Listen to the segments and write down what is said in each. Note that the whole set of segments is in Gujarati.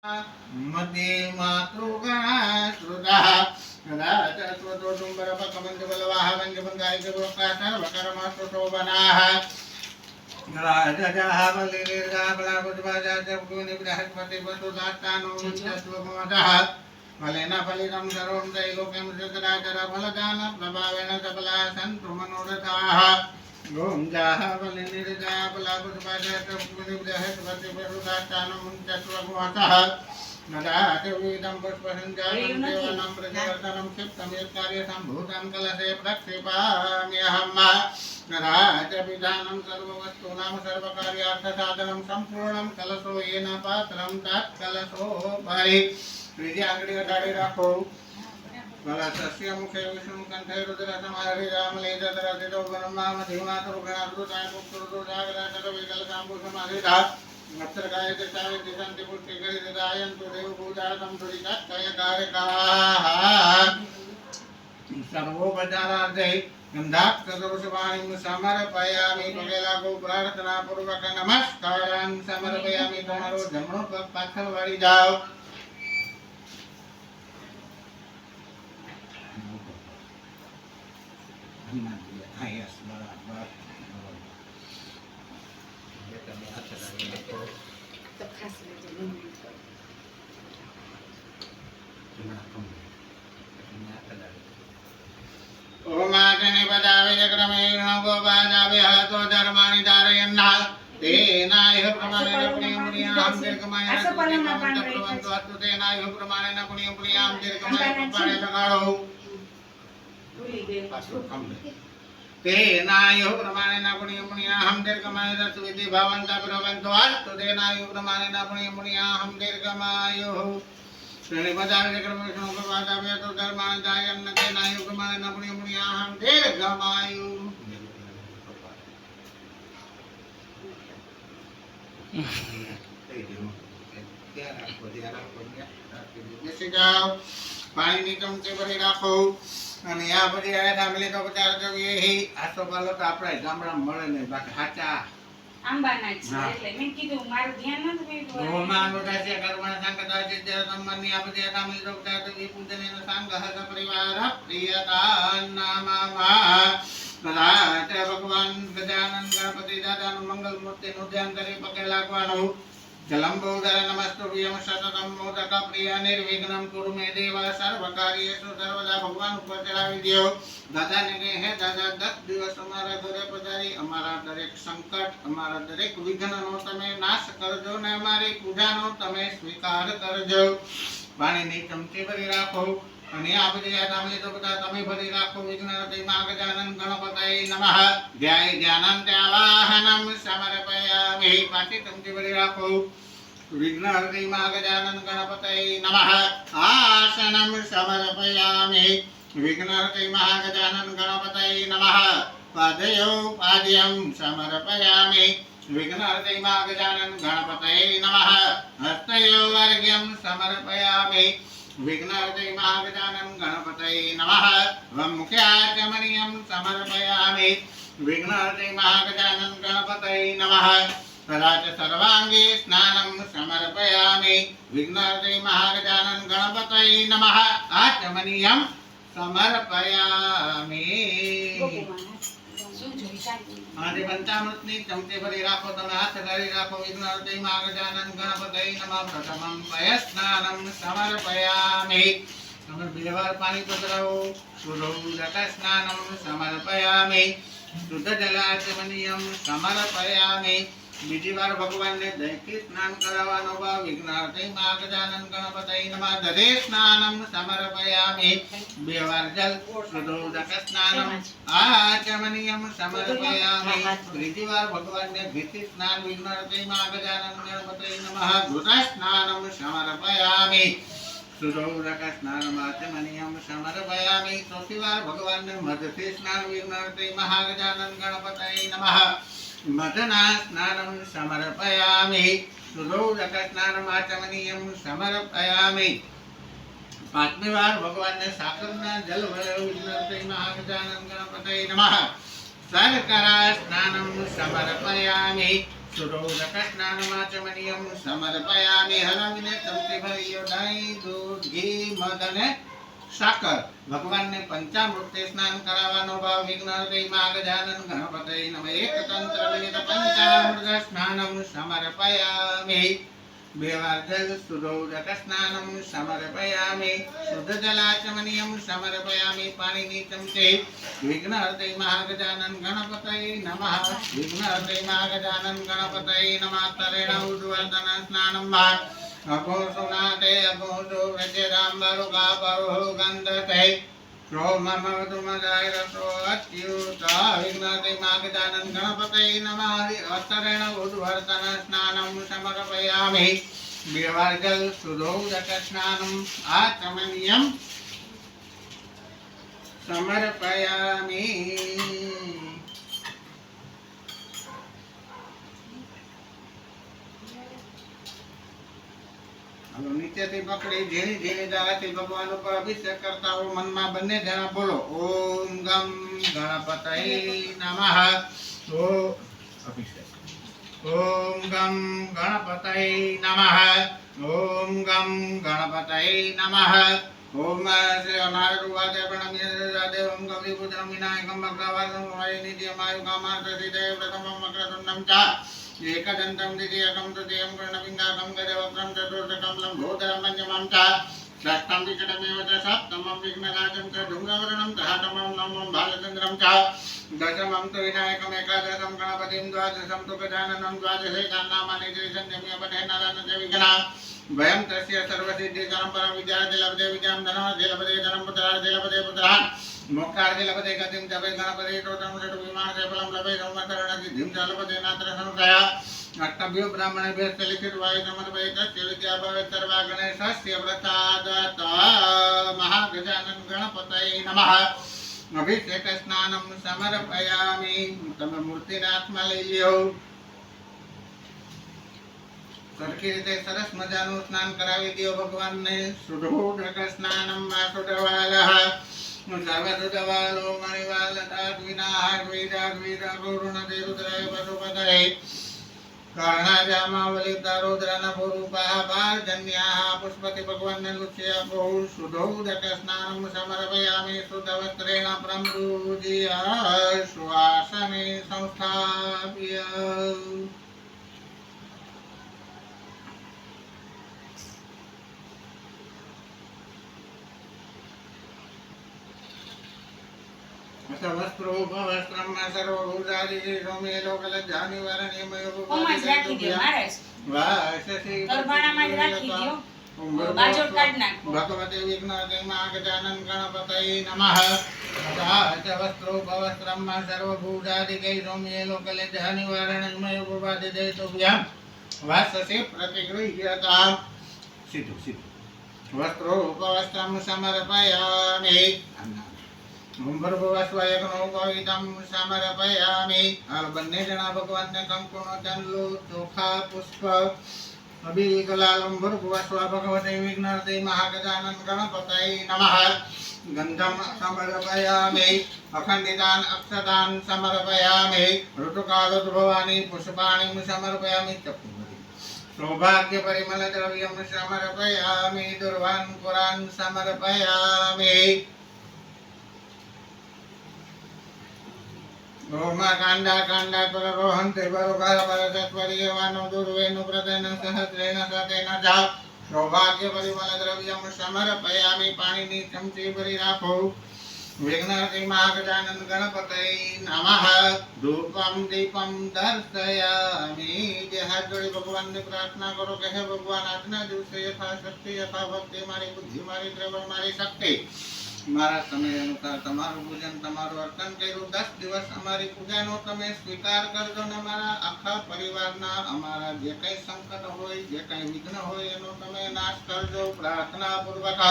मध्ये मातृगणा श्रुतः कदाचस्वतो डुम्बरपकमञ्जबलवाः वञ्जबङ्गायजगोक्तासर्वकर्मसुशोभनाः राजजाः बलिर्गाः बलाबुद्धिवाजाचर्गुनिबृहस्पतिवसुदात्तानो चत्वमतः फलेन फलितं सर्वं त्रैलोक्यं सचराचरफलदानप्रभावेण सबलाः सन्तु मनोरथाः ओम जाह बलिर्जा बलाबुद्धिवाजाचर्गुनिबृहस्पतिवसुदात्तानो चत्वमतः नदाचवीदं पुष्पसञ्जातं देवानां प्रजवर्तनं क्षिप्तं यत्कार्यसम्भूतं कलशे प्रक्षेपाम्यहम् नदाच विधानं सर्ववस्तूनां सर्वकार्यार्थसाधनं सम्पूर्णं कलशो येन पात्रं तत्कलशोपरि त्रिजी आंगળી અડાડી રાખો કલશસ્ય મુખે વિષ્ણુ કંઠે રુદ્રસમાહરિ રામલેજતરસિતો બ્રહ્મા મધ્યુનાથ રૂગણાદૃતાય પુત્રદો જાગરાચર વિકલસાંબુ સમાધિતા નક્ષરકાય ચાવે દિશાંતિ પુષ્ટિ કરી દદાયંતુ દેવ પૂજાતમ સુરિકાત્કયકારકાઃ સર્વોપચારાર્થે ગંધાક્ષરવસવાણીં સમર્પયામિ પગે લાગો પ્રાર્થના પૂર્વક નમસ્કારાન સમર્પયામિ તમારો જમણો પગ પાછળ વળી જાઓ yes બરાબર તો ખાસ રીતે ઓમાજને બદાવે જક્રમેણ ગોપાદાવે હતો ધર્માણિ ધારયન્ના તેનાય પ્રમાણેન પુણ્યમુનિયામ દીર્ઘમાય પ્રવંતો અસ્તુ તેનાય પ્રમાણેન પુણ્યમુનિયામ દીર્ઘમાય પાડે લગાડો તેનાય પ્રમાણેન પુણ્યમુનિયામ દીર્ઘમાય સુવિધિ ભવંતા પ્રવંતો અસ્તુ તેનાય પ્રમાણેન પુણ્યમુનિયામ દીર્ઘમાય શ્રેણી બજાવે જક્રમેણ ગોપાદાવે હતો ધર્માણિ ધારયન્ના તેનાય પ્રમાણેન પુણ્યમુનિયામ દીર્ઘમાય પાણીની ચમચી ભરી રાખો અને આ બધી ફેમિલી તો બચાર જોઈએ આસો પાલો તો આપણે ગામડામાં મળે નહીં બાકી સાચા આંબાના છે એટલે મેં કીધું મારું ધ્યાન નથી રોમાન ઉદાસી કર્મણ સંકટા ચિત્ત સંબંધી આ બધી ફેમિલી તો બચાર જોઈએ પૂજન સંઘ હત પરિવાર પ્રિયતા નામા કદાચ ભગવાન ગજાનન ગણપતિ દાદાનું મંગલ મૂર્તિનું ધ્યાન કરી પગે લાગવાનું જલંબોદર નમસ્તુભ્યમ સતતમ મોદક પ્રિય નિર્વિઘ્નમ કુરુ મે દેવ સર્વકાર્યેષુ સર્વદા ભગવાન ઉપર ચડાવી દો દાદાને કહે હે દાદા 10 દિવસ અમારા ઘરે પધારી અમારા દરેક સંકટ અમારા દરેક વિઘ્નનો તમે નાશ કરજો ને અમારી પૂજાનો તમે સ્વીકાર કરજો પાણીની ચમચી ભરી રાખો અને આ બધી ફેમિલી તો બધા તમે ભરી રાખો વિઘ્નહર્તા ગજાનન ગણપતય નમઃ જય જ્ઞાનંત આવાહનમ સમર્પયામિ પાછી ચમચી ભરી રાખો વિઘ્નહર્તા ગજાનન ગણપતય નમઃ આસનમ સમર્પયામિ વિઘ્નહર્તા ગજાનન ગણપતય નમઃ પાદયો પાદ્યમ સમર્પયામિ વિઘ્નહર્તા ગજાનન ગણપતય નમઃ હસ્તયો વર્ગ્યમ સમર્પયામિ વિઘ્નહર્તા ગજાનન ગણપતય નમઃ વમુખ્યાચમનિયં સમર્પયામિ વિઘ્નહર્તા ગજાનન ગણપતય નમઃ કદાચ સર્વાંગે સ્નાનં સમર્પયામિ વિઘ્નહર્તા ગજાનન ગણપતય નમઃ આચમનિયં સમર્પયામિ આજે પંચામૃતની ચમચી ભરી રાખો તમે હાથ ધરી રાખો વિઘ્નહર્તા ગજાનન ગણપતય નમઃ પ્રથમં પયસ્નાનં સમર્પયામિ તમે બે વાર પાણી પધરાવો શુદ્ધોદક સ્નાનં સમર્પયામિ શુદ્ધ જલાચમનિયં સમર્પયામિ બીજી વાર ભગવાનને દૈહિક સ્નાન કરાવવાનો ભાવ વિઘ્નહર્તા ગજાનન ગણપતય નમઃ દધે સ્નાનં સમર્પયામિ બે વાર જલ શુદ્ધોદક સ્નાનં આચમનિયં સમર્પયામિ ત્રીજી વાર ભગવાનને ભીતિ સ્નાન વિઘ્નહર્તા ગજાનન ગણપતય નમઃ ધૃત સ્નાનં સમર્પયામિ શુદ્ધોદક સ્નાનં આચમનિયં સમર્પયામિ ચોથી વાર ભગવાનને મધથી સ્નાન વિઘ્નહર્તા ગજાનન ગણપતય નમઃ મધના સ્નાનં સમર્પયામિ શુદ્ધોદક સ્નાનં આચમનિયં સમર્પયામિ પાંચમી વાર ભગવાનને સાકરના જલ વડે વિઘ્નહર્તા ગજાનન ગણપતય નમઃ શર્કરા સ્નાનં સમર્પયામિ સુરોદકસ્નાનમાચમનીયમ સમર્પયામિ હલમિને ચમચી દહીં દૂધ ઘી મધ અને સાકર ભગવાનને પંચામૃતે સ્નાન કરાવવાનો ભાવ વિઘ્નહર્તે માગજાનન ગણપતય નમઃ એક તંત્ર વિનિત પંચામૃત સ્નાનમ સમર્પયામિ બે વાર જલ સુરોદક સ્નાનમ સમર્પયામિ શુદ્ધ જલાચમનીયમ સમર્પયામિ પાણીની ચમચી વિઘ્નહર્તે મહાગજાનન ગણપતય નમઃ વિઘ્નહર્તે મહાગજાનન ગણપતય નમઃ તરેણ ઉદ્વર્તન સ્નાનમ વા અઘોષુનાતે અઘોષો વ્રજેદાંબરુગા પરુહો ગંધતે રોમમવતુમદાય રસો અચ્યુત વિઘ્નહર્તે મહાગજાનન ગણપતય નમઃ અતરેણ ઉદ્વર્તન સ્નાનમ સમર્પયામિ બે વાર જલ સુરોદક સ્નાનમ આચમનીયમ સમર્પયામિ નીચેથી પકડી ઝીણી ઝીણી ધારાથી ભગવાન ઉપર અભિષેક કરતા હો મનમાં બંને જણા બોલો ઓમ ગમ ગણપતય નમઃ ઓ અભિષેક ઓમ ગમ ગણપતય નમઃ ઓમ ગમ ગણપતય નમઃ ઓમ નારદુવાદે પ્રણમ્ય દેવમ ગૌરી પુત્રમ વિનાયકમ ભક્તવાસમ નિત્યમાયુ કામાર્થસિદ્ધે પ્રથમમ મકરતુંડમ ચ एकदंतं द्वितीयकं तृतीयं कर्णपिङ्गाकं गजवक्त्रं चतुर्थकं लम्बोदरं पञ्चमं च षष्ठं विकटमेव च सप्तमं विघ्नराजं च धूम्रवर्णं दशमं नवमं बालचन्द्रं च दशमं तु विनायकम् एकादशं गणपतिं द्वादशं तु गजाननं द्वादशैकान्नामानि त्रिसन्ध्यम्यपठेन्नदानस्य विघ्ना वयं तस्य सर्वसिद्धिकरं परमविद्यार्थी लभते विद्यां धनमर्थे लभते धनं पुत्रार्थे लभते पुत्रान् मोक्षार्थे लभते गतिं जपे गणपते स्तोत्रं षट् विमानसे फलं लभे संवत्सरणसिद्धिं च लभते नात्र संशय अष्टभ्यो ब्राह्मणेभ्यश्च लिखित्वायु समर्पये तस्य विद्या भवेत् सर्वा गणेशस्य प्रसादत महागजानन गणपतये नमः अभिषेक स्नानं समर्पयामि તમે મૂર્તિને હાથમાં લઈ લ્યો સરખી રીતે સરસ મજાનું સ્નાન કરાવી દો ભગવાનને સુધોદક સ્નાનમ વાસુદેવાલઃ સર્વસુદવાલો મણિવાલદાત વિનાયક વેદાત વેદાગુરુણતે રુદ્રાય પશુપતये कर्णाजामावलितारोद्रन भूरूपाः पार्जन्याः पुष्पति भगवन् लुच्य बहु सुधोदक स्नानं समर्पयामि शुद्धवस्त्रेण प्रमृज्य श्वासने संस्थाप्य વસ્ત્રોપવસ્ત્રમ સર્વભૂતાદિ સોમે લોકલજ્જાનિવારણ્યમયો ઓમાં જ રાખી દો મહારાજ વાસસી ગરબાણામાં જ રાખી દો બાજોટ કાઢ નાખો ભગવતે વિઘ્નહર્તે મહાગજાનન ગણપતये નમઃ તથા ચ વસ્ત્રોપવસ્ત્રમ સર્વભૂતાદિ સોમે લોકલજ્જાનિવારણ્યમયો ભૂપાદિદેતોભ્યામ વાસસી પ્રતિગૃહ્યતામ સીધું સીધું વસ્ત્રોપવસ્ત્રમ સમર્પયામિ સમર્પયામિ હાલ બંને જણા ભગવાનને કંકુનો ચાંદલો ચોખા પુષ્પ અભિ કલાલમ ભર્ગવસ્વા ભગવતે વિઘ્નહર્તે મહાગજાનન ગણપતये નમઃ ગંધમ સમર્પયામિ અખંડિતાન અક્ષતાન સમર્પયામિ ઋતુકાલોદ્ભવાની પુષ્પાણિ સમર્પયામિ સૌભાગ્ય પરિમલ દ્રવ્યમ સમર્પયામિ દુર્વાન પુરાન સમર્પયામિ રોમા કાંડા કાંડા પર રોહંતે બરોકાર પર તત્પર્યવાનો દુર્વેનો પ્રદન સહસ્રેણ સતેન જા સૌભાગ્ય પરિમલ દ્રવ્યમ સમર્પયામિ પાણીની ચમચી ભરી રાખો વિઘ્નહર્તે મહાગજાનન ગણપતये નમઃ ધૂપમ દીપમ દર્શયામિ જે હાથ જોડી ભગવાનને પ્રાર્થના કરો કે હે ભગવાન આજના દિવસે યથાશક્તિ યથા ભક્તિ મારી બુદ્ધિ મારી દ્રવ્ય મારી શક્તિ મારા સમય અનુસાર તમારું પૂજન તમારું અર્ચન કર્યું 10 દિવસ અમારી પૂજાનો તમે સ્વીકાર કરજો ને અમારા આખા પરિવારના અમારા જે કંઈ સંકટ હોય જે કંઈ વિઘ્ન હોય એનો તમે નાશ કરજો પ્રાર્થના પૂર્વક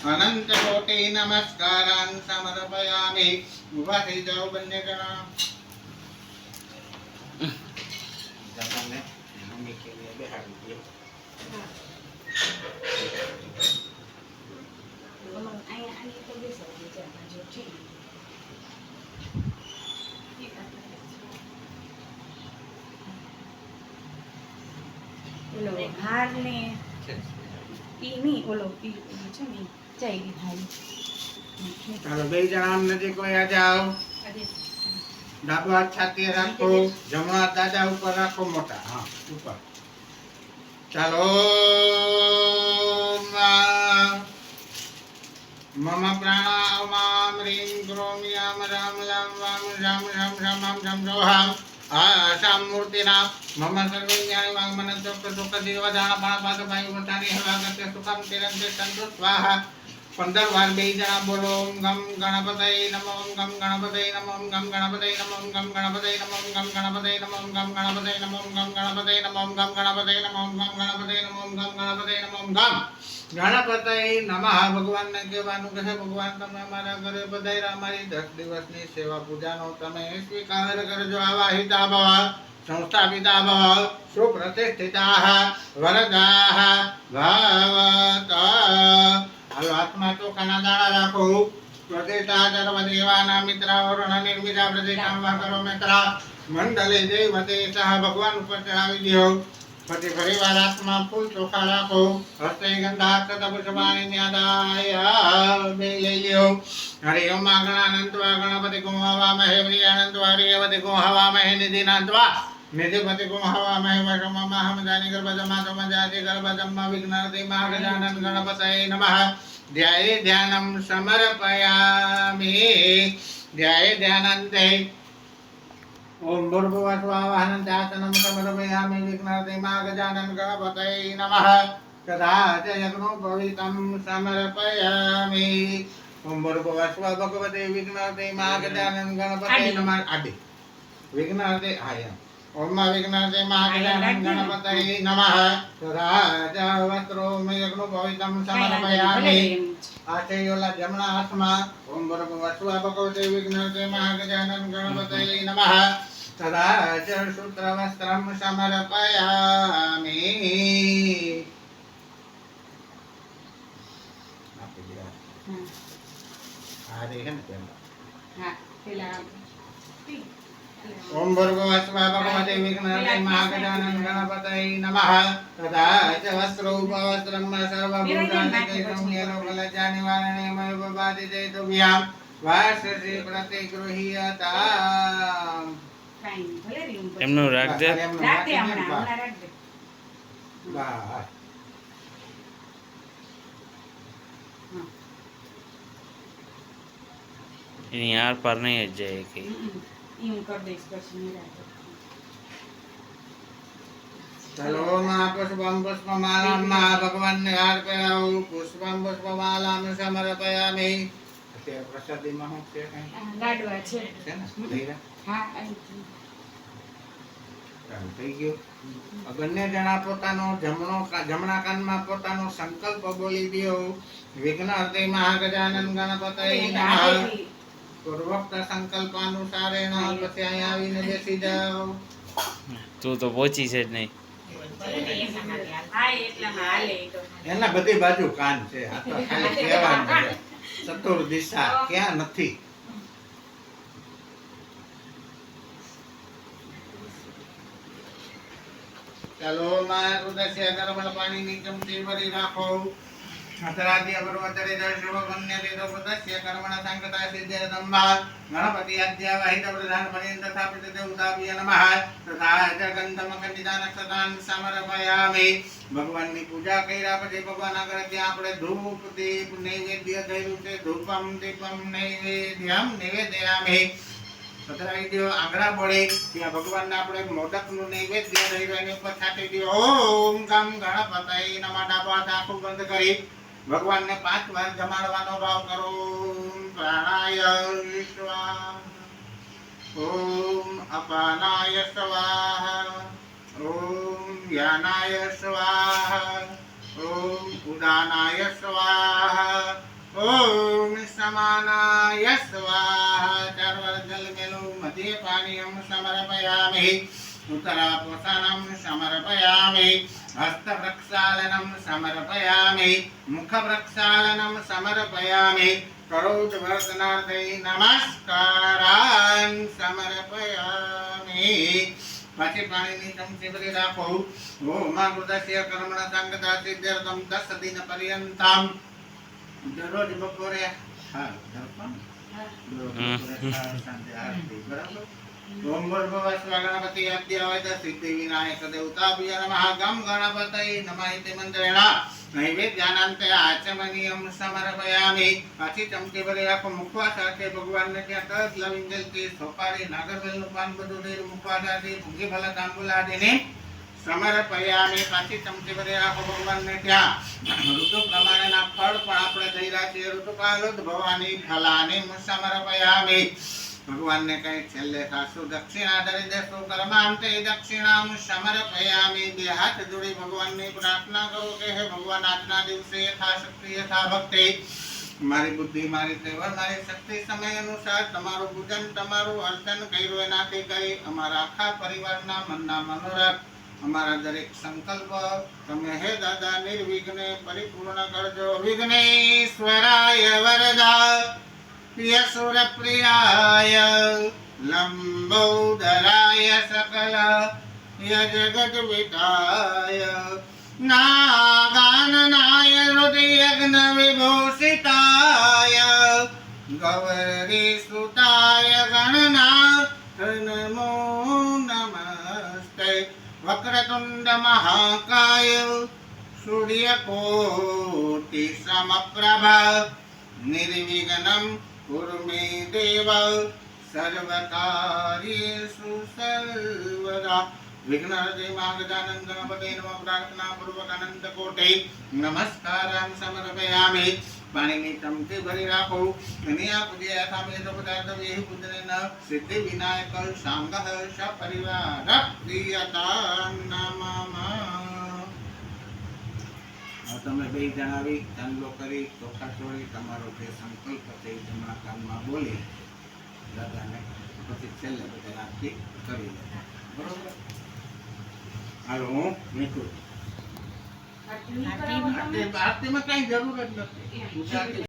અનંત કોટિ નમસ્કારાન સમર્પયામિ ઉભા થઈ જાઓ બંને જણા જાપાને મમ્મી કે લે બેહાડી દે હાર ને ઈ ની ઓલો ઈ છે ને જય વિધાઈ ચાલો બે જણા આમ નજીક વયા જાઓ. ડાબો હાથ છાતીએ રાખો, જમણો હાથ દાદા ઉપર રાખો, મોટા હા ઉપર. ચાલો મમ પ્રાણાયામ રીમ ક્રોમ યામ રામ લામ વામ રામ રામ રામ રામ રામ રોહામ આશામ મૂર્તિના મમ સર્વે જ્ઞાન વાંગ મનંતો સુખ દેવ દાન બાણ પાદ ભાઈ વટાની હવાગતે સુખમ તિરંતે ચંદ્ર સ્વાહા 15 વાર બે જણા બોલો. ઓમ ગમ ગણપતય નમઃ, ઓમ ગમ ગણપતય નમઃ, ઓમ ગમ ગણપતય નમઃ, ઓમ ગમ ગણપતય નમઃ, ઓમ ગમ ગણપતય નમઃ, ઓમ ગમ ગણપતય નમઃ, ઓમ ગમ ગણપતય નમઃ, ઓમ ગમ ગણપતય નમઃ, ઓમ ગમ ગણપતય નમઃ, ઓમ ગમ ગણપતય નમઃ, ઓમ ગમ ગણપતય નમઃ. ભગવાનને કહેવાનું કહે ભગવાન તમે અમારા ઘરે પધાર્યા, અમારી 10 દિવસની સેવા પૂજાનો તમે સ્વીકાર કરજો. આવાહિતા ભવ સંસ્થાપિતા ભવ સુપ્રતિષ્ઠિતાઃ વરદાઃ ભવતઃ. હાલો હાથમાં ચોખાના દાણા રાખો. પ્રતિષ્ઠા સર્વ દેવાના મિત્રા વરુણ નિર્મિતા પ્રતિષ્ઠા કરો મિત્રા મંડલે દેવતે સહ ભગવાન ઉપર ચડાવી દો. પછી ફરીવાર હાથમાં ફૂલ ચોખા રાખો. હસ્તે ગંધાક્ષત પુષ્પાણી ન્યાદાય બે લઈ લ્યો. હરિ ઓમ ગણાનંત્વા ગણપતિ ગુમ હવામહે પ્રિયાનંત્વા હરિયવતિ ગુમ હવામહે નિધિનાંત્વા નિધિપતિ ગુમ હવામહે વશમમહમ જાની ગર્ભજમા તમજાતિ ગર્ભજમ્મા વિઘ્નહર્તિ મહાગજાનન ગણપતये નમઃ. ધ્યાયે ધ્યાનમ સમર્પયામિ. ધ્યાયે ધ્યાનંતે ઓમ ભૂર્ભુવઃ સ્વાહાનં ચાસનમ સમર્પયામિ. વિઘ્નહર્તિ મહાગજાનન ગણપતये નમઃ. તથા ચ યજ્ઞોપવીતં સમર્પયામિ. ઓમ ભૂર્ભુવઃ સ્વ ભગવતે વિઘ્નહર્તિ મહાગજાનન ગણપતये નમઃ. આદિ વિઘ્નહર્તિ આય ઓમ વિઘ્નહર્તિ મહાગજાનન ગણપતये નમઃ. તથા ચ વસ્ત્રોમ યજ્ઞોપવીતં સમર્પયામિ. આચયોલા જમણા હાથમાં ઓમ ભૂર્ભુવઃ સ્વ ભગવતે વિઘ્નહર્તિ મહાગજાનન ગણપતये નમઃ. તથા ચ સૂત્રવસ્ત્રં સમર્પયામિ. ઓમ ભૂર્ભુવઃ સ્વ ભગવતે વિઘ્નહર્તિ મહાગજાનન ગણપતये નમઃ. તથા ચ વસ્ત્રોપવસ્ત્રં સર્વભૂતાનિ કૈકં લોકલજ્જા નિવારણે મયોપબાધિતેતુભ્યાં વાસસી પ્રતિગૃહ્યતામ. એમનું રાખજે. બસ એની આર પાર નહીં જ જાય કે ચલો માં પુષ્પમ પુષ્પમાલામ ભગવાનને હાર પહેરાવો. પુષ્પમ પુષ્પમાલામ સમર્પયામિ. અત્યારે પ્રસાદીમાં શું છે કઈ લાડવા છે છે ને ધીરા હા અહીંથી. ચાલુ થઈ ગયું. બંને જણા પોતાનો જમણા કાનમાં પોતાનો સંકલ્પ બોલી દો. વિઘ્નહર્તિ મહાગજાનન ગણપતये નમઃ. પૂર્વોક્ત સંકલ્પાનુસારેણ પછી અહીંયા આવીને બેસી જાઓ. તું તો પહોંચી છે જ નહીં. હા એટલામાં હાલે ઈ તો. એના બધી બાજુ કાન છે. આ તો ખાલી કહેવાનું છે. ચતુર દિશા ક્યાં નથી. ચાલો માં ઉદસ્ય ગરમ પાણીની ચમચી ભરી રાખો. અતરાદ્ય પર્વતરે દર્શવો ગમ્યતે તો પુતસ્ય કર્મણ સંકતા સિદ્ધેરતમ્મા. ગણપતિ અધ્યાવાહિત પ્રધાન પર્યંત સ્થાપિત દેવતાભ્ય નમઃ. તથા ચ ગંધમ કંડિતા નક્ષતાન સમર્પયામિ. ભગવાનની પૂજા કર્યા પછી ભગવાન આગળ ત્યાં આપણે ધૂપ દીપ નૈવેદ્ય ધર્યું છે. ધૂપમ દીપમ નૈવેદ્યમ નિવેદયામિ. પધરાવી દો આંગળા બોળે ત્યાં ભગવાનને આપણે મોદકનું નૈવેદ્ય ધર્યું એની ઉપર છાંટી દો. ઓમ ગમ ગણપતये નમઃ. ડાબો હાથ આંખો બંધ કરી ભગવાનને 5 વાર જમાડવાનો ભાવ કરો. પ્રાણાય સ્વાહા. ઓમ અપાનાય સ્વાહા. ઓમ જ્ઞાનાય સ્વાહા. ઓમ ઉદાનાય સ્વાહા. ઓમ સમાનાય સ્વાહા. 4 વાર જલ મેલું. મધ્ય પાણીયમ સમર્પયામિ. ઉત્તરાપોષણમ સમર્પયામિ. હસ્ત પ્રક્ષાલનમ સમર્પયામિ. મુખ પ્રક્ષાલનમ સમર્પયામિ. કરોડ વર્તનાર્થે નમસ્કારાન સમર્પયામિ. પાછી પાણીની ચમચી ભરી રાખો. ઓમા કૃતસ્ય કર્મણ સંગતા સિદ્ધ્યર્થમ 10 દિન પર્યંતમ. દરરોજ બપોરે હા દર્પણ દરરોજ બપોરે સાંજે આરતી બરાબર. ઓમ ભૂર્ભુવઃ સ્વઃ ગણપતિ અદ્યાવદ સિદ્ધિ વિનાયક દેવતાભ્ય નમઃ. ગમ ગણપતય નમઃ ઇતિ મંત્રેણ નૈવેદ્યાનાંતે આચમનીયમ સમર્પયામિ. પાછી ચમચી ભરી રાખો. મુખવા સાથે ભગવાનને ત્યાં તજ લવિંગ જલથી સોપારી નાગરવેલનું પાન બધું દઈ મુખવા સાથે પૂજી ફલ તાંબુલાદીને સમર્પયામિ. પાછી ચમચી ભરી રાખો. ભગવાનને ત્યાં ઋતુ પ્રમાણેના ફળ પણ આપણે દઈ રાખીએ. ઋતુકાલોદ્ભવાનિ ફલાનિ સમર્પયામિ. ભગવાનને કઈ છેલ્લે ખાસુ દક્ષિણા ધરી દેશો. કર્માંતે દક્ષિણામ સમર્પયામિ. બે હાથ જોડી ભગવાનની પ્રાર્થના કરો કે હે ભગવાન, આજના દિવસે યથાશક્તિ યથા ભક્તિ મારી બુદ્ધિ મારી સેવા મારી શક્તિ સમય અનુસાર તમારું પૂજન તમારું અર્ચન કર્યું એનાથી કરી અમારા આખા પરિવારના મનના મનોરથ અમારા દરેક સંકલ્પ તમે હે દાદા નિર્વિઘ્ને પરિપૂર્ણ કરજો. વિઘ્નેશ્વરાય વરદા યસુરપ્રિયાય લંબોદરાય સકલ જગદ્વિતાય નાગાનનાય હૃદયગ્ન વિભૂષિતાય ગૌરીસુતાય ગણનાથ નમો નમસ્તે. વક્રતુંડ મહાકાય સૂર્યકોટિ સમપ્રભા નિર્વિઘ્નમ कुरु मे देव सर्वकार्येषु सर्वदा. विघ्नहर्ते महागजानन गणपते नमः. प्रार्थना पूर्वक अनंत कोटि नमस्कारं समर्पयामि. पाणीની ચમચી ભરી રાખો. અને આ પૂજ્ય યથામે તો પદાર્થ વેહ પૂજનેન સિદ્ધિ વિનાયક સાંગઃ સપરિવાર પ્રિયતા નમઃ. તમે બે જણાવી ચાંદલો કરી ચોખા ચોળી તમારો જે સંકલ્પ છે એ જમણા કાનમાં બોલી દાદાને પછી છેલ્લે બધા આરતી કરી લે. બરોબર. હાલો હું નીકળું. આરતીમાં કઈ જરૂર જ નથી.